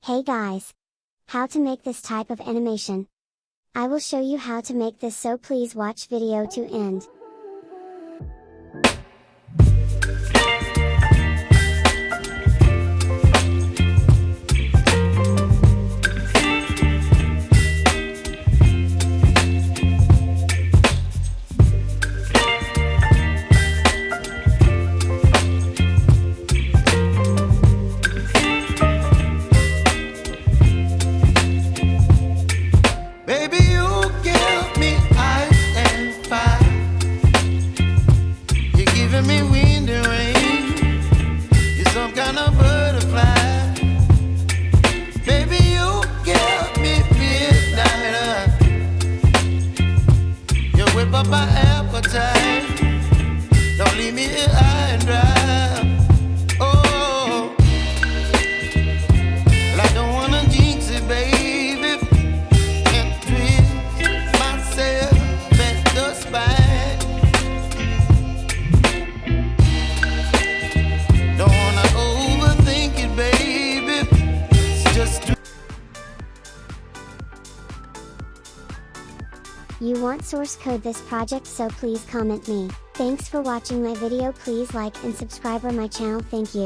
Hey guys! How to make this type of animation? I will show you how to make this, so please watch video to end. Me wind and rain, you're some kind of butterfly. Baby, you give me midnight. You whip up my appetite. Don't leave me here high and dry. Oh, well, I don't wanna jinx it, baby, and twist myself at the spine. You want source code this project, so please comment me. Thanks for watching my video. Please like and subscribe my channel. Thank you.